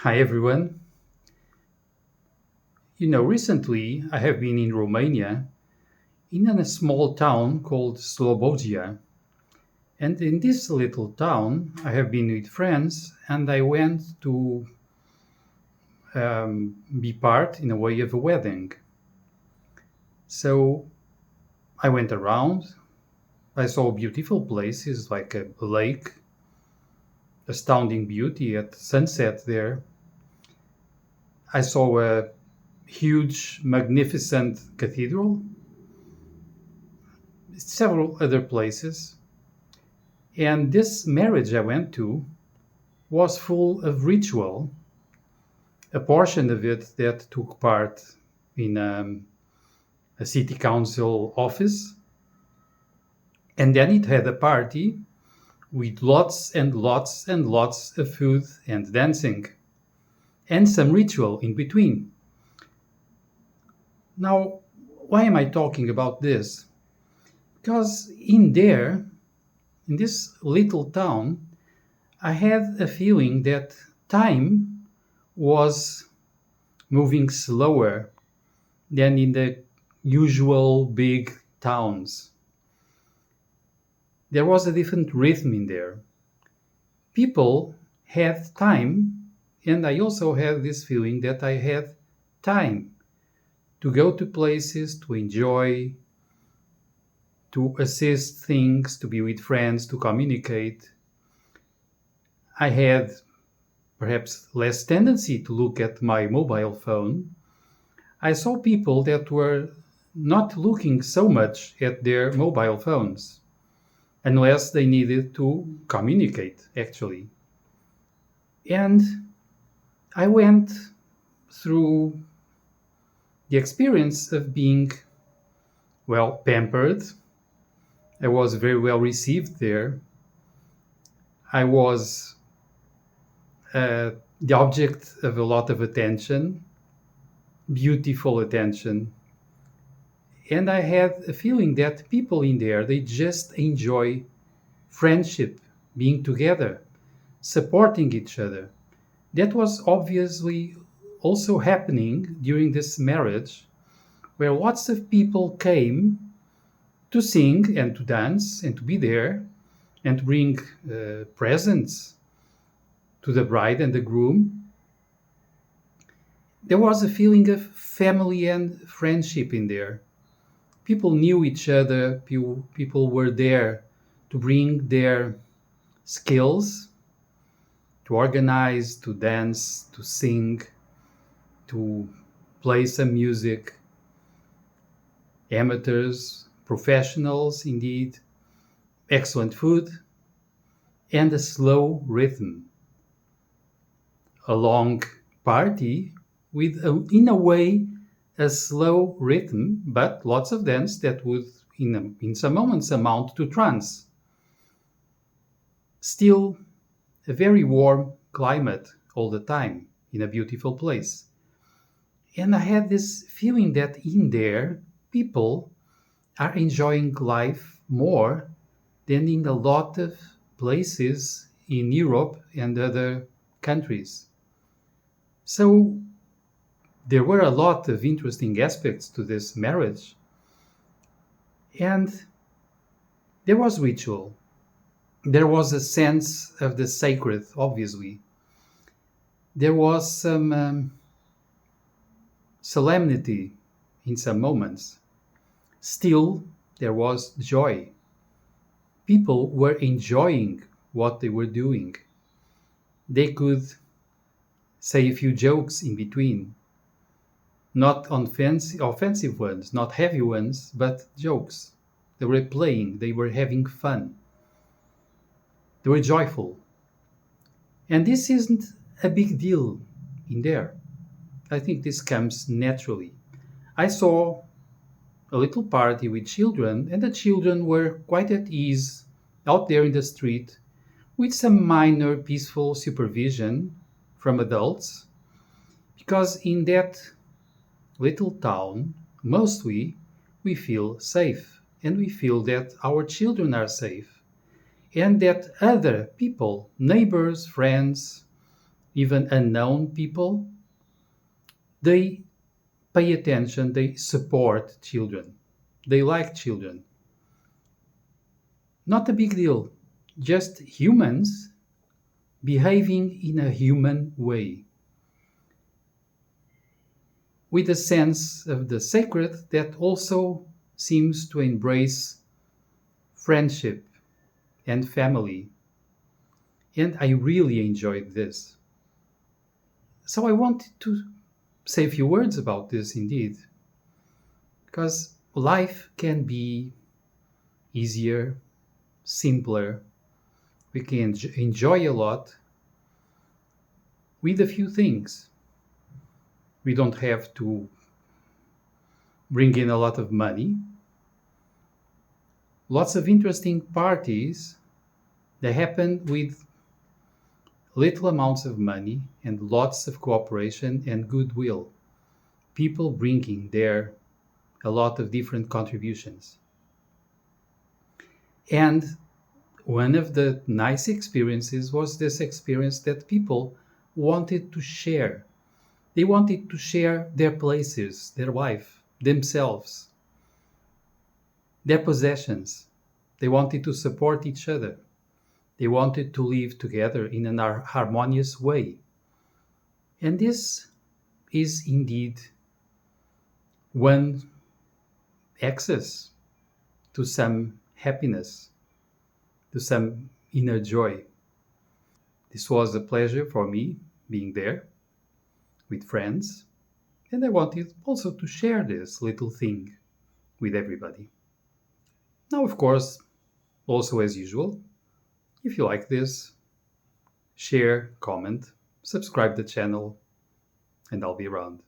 Hi everyone. Recently I have been in Romania in a small town called Slobozia. And in this little town, I have been with friends and I went to be part, in a way, of a wedding. So I went around, I saw beautiful places like a lake, astounding beauty at sunset there. I saw a huge, magnificent cathedral, several other places. And this marriage I went to was full of ritual, a portion of it that took part in a city council office. And then it had a party with lots and lots and lots of food and dancing and some ritual in between. Now, why am I talking about this? Because in this little town, I had a feeling that time was moving slower than in the usual big towns. There was a different rhythm in there. People had time, and I also had this feeling that I had time to go to places, to enjoy, to assist things, to be with friends, to communicate. I had perhaps less tendency to look at my mobile phone. I saw people that were not looking so much at their mobile phones unless they needed to communicate, actually. And I went through the experience of being well pampered. I was very well received there. I was the object of a lot of attention, beautiful attention. And I had a feeling that people in there, they just enjoy friendship, being together, supporting each other. That was obviously also happening during this marriage, where lots of people came to sing and to dance and to be there and to bring presents to the bride and the groom. There was a feeling of family and friendship in there. People knew each other, people were there to bring their skills, to organize, to dance, to sing, to play some music. Amateurs, professionals, indeed, excellent food, and a slow rhythm. A long party with, in a way, a slow rhythm, but lots of dance that would, in some moments, amount to trance. Still, a very warm climate all the time in a beautiful place. And I had this feeling that in there, people are enjoying life more than in a lot of places in Europe and other countries. So there were a lot of interesting aspects to this marriage. And there was ritual. There was a sense of the sacred, obviously. There was some solemnity in some moments. Still, there was joy. People were enjoying what they were doing. They could say a few jokes in between. Not offensive ones, not heavy ones, but jokes. They were playing, they were having fun, they were joyful. And this isn't a big deal in there. I think this comes naturally. I saw a little party with children, and the children were quite at ease out there in the street with some minor peaceful supervision from adults, because in that little town, mostly we feel safe and we feel that our children are safe and that other people, neighbors, friends, even unknown people, they pay attention, they support children, they like children. Not a big deal, just humans behaving in a human way, with a sense of the sacred that also seems to embrace friendship and family. And I really enjoyed this. So I wanted to say a few words about this indeed, because life can be easier, simpler. We can enjoy a lot with a few things. We don't have to bring in a lot of money. Lots of interesting parties that happen with little amounts of money and lots of cooperation and goodwill. People bringing there a lot of different contributions. And one of the nice experiences was this experience that people wanted to share. They wanted to share their places, their life, themselves, their possessions. They wanted to support each other. They wanted to live together in an harmonious way. And this is indeed one access to some happiness, to some inner joy. This was a pleasure for me being there with friends, and I wanted also to share this little thing with everybody. Now, of course, also as usual, if you like this, share, comment, subscribe the channel, and I'll be around.